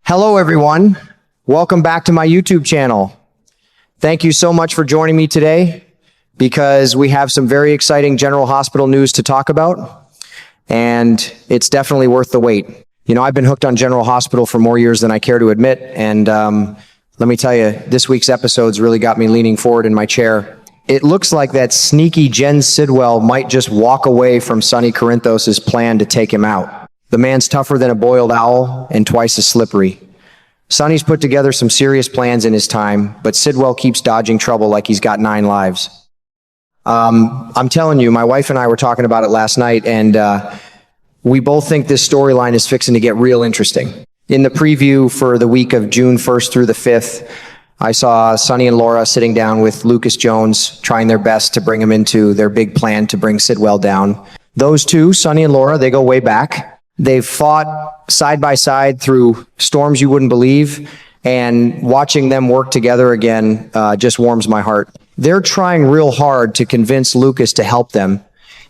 Hello, everyone. Welcome back to my YouTube channel. Thank you so much for joining me today because we have some very exciting General Hospital news to talk about, and it's definitely worth the wait. You know, I've been hooked on General Hospital for more years than I care to admit, and let me tell you, this week's episodes really got me leaning forward in my chair. It looks like that sneaky Jen Sidwell might just walk away from Sonny Corinthos' plan to take him out. The man's tougher than a boiled owl and twice as slippery. Sonny's put together some serious plans in his time, but Sidwell keeps dodging trouble like he's got 9 lives. I'm telling you, my wife and I were talking about it last night, and we both think this storyline is fixing to get real interesting. In the preview for the week of June 1st through the 5th, I saw Sonny and Laura sitting down with Lucas Jones, trying their best to bring him into their big plan to bring Sidwell down. Those two, Sonny and Laura, they go way back. They've fought side by side through storms you wouldn't believe, and watching them work together again just warms my heart. They're trying real hard to convince Lucas to help them,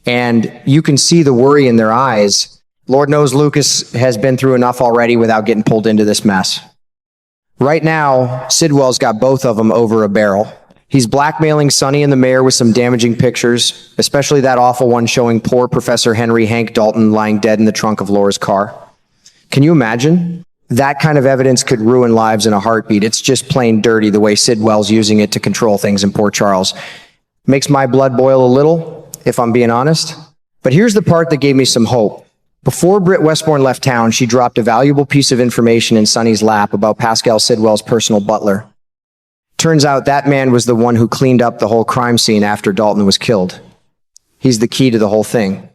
and you can see the worry in their eyes. Lord knows Lucas has been through enough already without getting pulled into this mess. Right now, Sidwell's got both of them over a barrel. He's blackmailing Sonny and the mayor with some damaging pictures, especially that awful one showing poor Professor Henry Hank Dalton lying dead in the trunk of Laura's car. Can you imagine? That kind of evidence could ruin lives in a heartbeat. It's just plain dirty the way Sidwell's using it to control things in Port Charles. Makes my blood boil a little, if I'm being honest. But here's the part that gave me some hope. Before Britt Westbourne left town, she dropped a valuable piece of information in Sonny's lap about Pascal Sidwell's personal butler. Turns out that man was the one who cleaned up the whole crime scene after Dalton was killed. He's the key to the whole thing.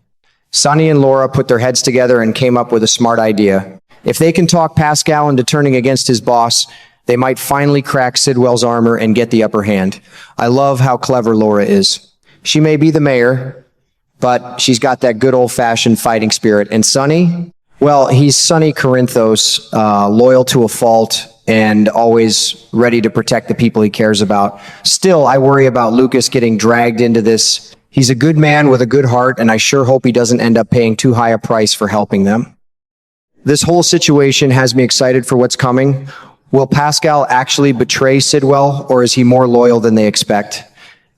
Sonny and Laura put their heads together and came up with a smart idea. If they can talk Pascal into turning against his boss, they might finally crack Sidwell's armor and get the upper hand. I love how clever Laura is. She may be the mayor, but she's got that good old-fashioned fighting spirit. And Sonny? Well, he's Sonny Corinthos, loyal to a fault, and always ready to protect the people he cares about. Still, I worry about Lucas getting dragged into this. He's a good man with a good heart, and I sure hope he doesn't end up paying too high a price for helping them. This whole situation has me excited for what's coming. Will Pascal actually betray Sidwell, or is he more loyal than they expect?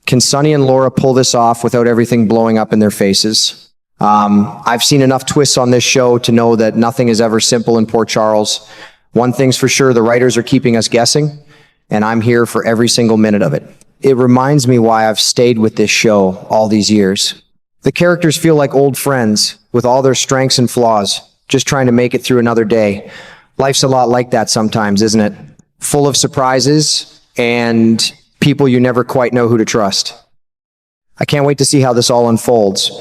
Can Sonny and Laura pull this off without everything blowing up in their faces? I've seen enough twists on this show to know that nothing is ever simple in Port Charles. One thing's for sure, the writers are keeping us guessing, and I'm here for every single minute of it. It reminds me why I've stayed with this show all these years. The characters feel like old friends with all their strengths and flaws, just trying to make it through another day. Life's a lot like that sometimes, isn't it? Full of surprises and people you never quite know who to trust. I can't wait to see how this all unfolds.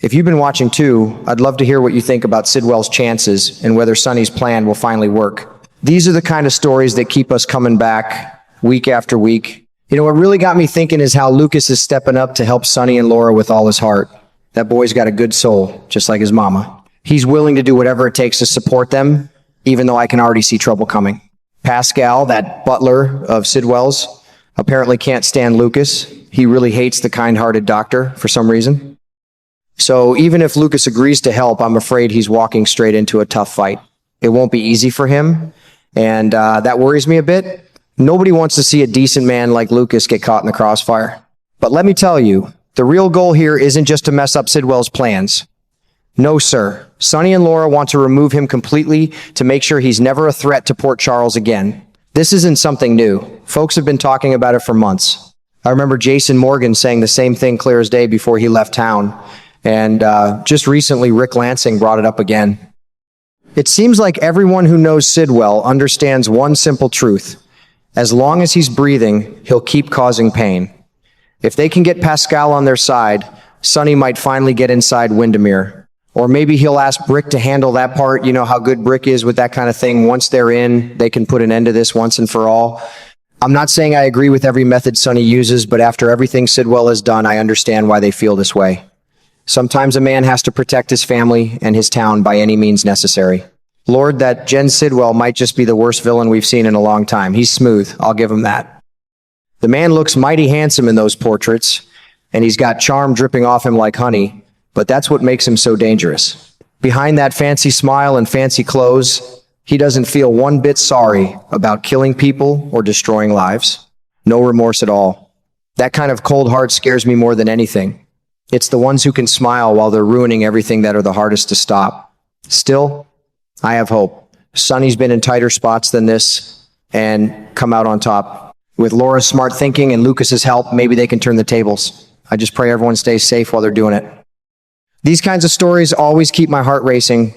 If you've been watching too, I'd love to hear what you think about Sidwell's chances and whether Sonny's plan will finally work. These are the kind of stories that keep us coming back week after week. You know, what really got me thinking is how Lucas is stepping up to help Sonny and Laura with all his heart. That boy's got a good soul, just like his mama. He's willing to do whatever it takes to support them, even though I can already see trouble coming. Pascal, that butler of Sidwell's, apparently can't stand Lucas. He really hates the kind-hearted doctor for some reason. So even if Lucas agrees to help, I'm afraid he's walking straight into a tough fight. It won't be easy for him, and that worries me a bit. Nobody wants to see a decent man like Lucas get caught in the crossfire. But let me tell you, the real goal here isn't just to mess up Sidwell's plans. No, sir. Sonny and Laura want to remove him completely to make sure he's never a threat to Port Charles again. This isn't something new. Folks have been talking about it for months. I remember Jason Morgan saying the same thing clear as day before he left town. And just recently, Rick Lansing brought it up again. It seems like everyone who knows Sidwell understands one simple truth. As long as he's breathing, he'll keep causing pain. If they can get Pascal on their side, Sonny might finally get inside Windermere. Or maybe he'll ask Brick to handle that part. You know how good Brick is with that kind of thing. Once they're in, they can put an end to this once and for all. I'm not saying I agree with every method Sonny uses, but after everything Sidwell has done, I understand why they feel this way. Sometimes a man has to protect his family and his town by any means necessary. Lord, that Jen Sidwell might just be the worst villain we've seen in a long time. He's smooth, I'll give him that. The man looks mighty handsome in those portraits, and he's got charm dripping off him like honey, but that's what makes him so dangerous. Behind that fancy smile and fancy clothes, He doesn't feel one bit sorry about killing people or destroying lives. No remorse at all. That kind of cold heart scares me more than anything. It's the ones who can smile while they're ruining everything that are the hardest to stop. Still, I have hope. Sonny's been in tighter spots than this and come out on top. With Laura's smart thinking and Lucas's help, maybe they can turn the tables. I just pray everyone stays safe while they're doing it. These kinds of stories always keep my heart racing,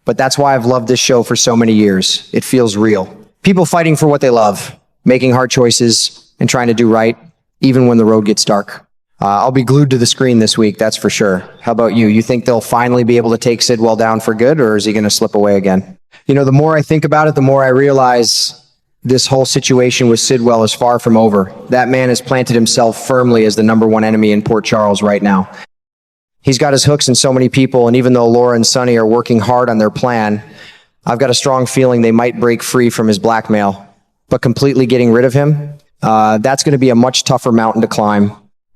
but that's why I've loved this show for so many years. It feels real. People fighting for what they love, making hard choices, and trying to do right, even when the road gets dark. I'll be glued to the screen this week, that's for sure. How about you? You think they'll finally be able to take Sidwell down for good, or is he going to slip away again? You know, the more I think about it, the more I realize this whole situation with Sidwell is far from over. That man has planted himself firmly as the #1 enemy in Port Charles right now. He's got his hooks in so many people, and even though Laura and Sonny are working hard on their plan, I've got a strong feeling they might break free from his blackmail. But completely getting rid of him, that's going to be a much tougher mountain to climb.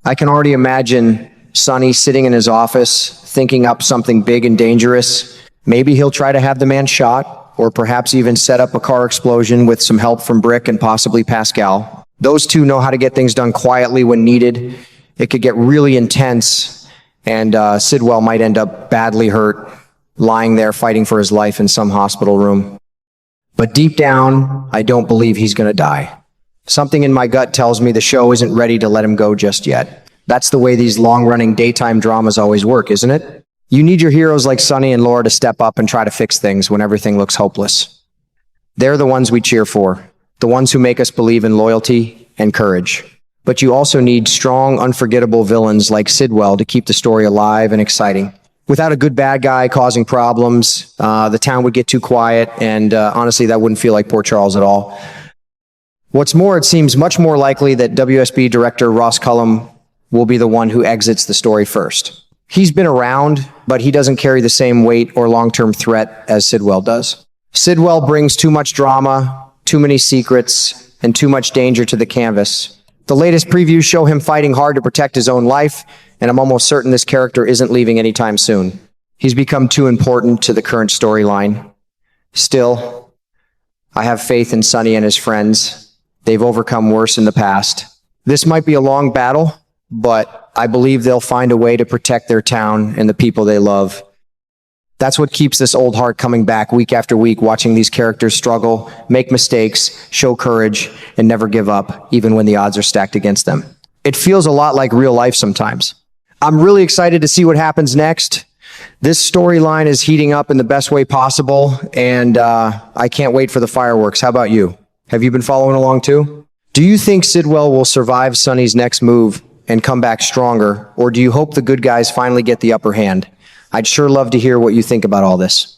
I can already imagine Sonny sitting in his office, thinking up something big and dangerous. Maybe he'll try to have the man shot, or perhaps even set up a car explosion with some help from Brick and possibly Pascal. Those two know how to get things done quietly when needed. It could get really intense, and Sidwell might end up badly hurt, lying there fighting for his life in some hospital room. But deep down, I don't believe he's going to die. Something in my gut tells me the show isn't ready to let him go just yet. That's the way these long-running daytime dramas always work, isn't it? You need your heroes like Sonny and Laura to step up and try to fix things when everything looks hopeless. They're the ones we cheer for, the ones who make us believe in loyalty and courage. But you also need strong, unforgettable villains like Sidwell to keep the story alive and exciting. Without a good bad guy causing problems, the town would get too quiet, and honestly, that wouldn't feel like Port Charles at all. What's more, it seems much more likely that WSB director Ross Cullum will be the one who exits the story first. He's been around, but he doesn't carry the same weight or long-term threat as Sidwell does. Sidwell brings too much drama, too many secrets, and too much danger to the canvas. The latest previews show him fighting hard to protect his own life, and I'm almost certain this character isn't leaving anytime soon. He's become too important to the current storyline. Still, I have faith in Sonny and his friends. They've overcome worse in the past. This might be a long battle, but I believe they'll find a way to protect their town and the people they love. That's what keeps this old heart coming back week after week, watching these characters struggle, make mistakes, show courage, and never give up, even when the odds are stacked against them. It feels a lot like real life sometimes. I'm really excited to see what happens next. This storyline is heating up in the best way possible, and I can't wait for the fireworks. How about you? Have you been following along too? Do you think Sidwell will survive Sonny's next move and come back stronger, or do you hope the good guys finally get the upper hand? I'd sure love to hear what you think about all this.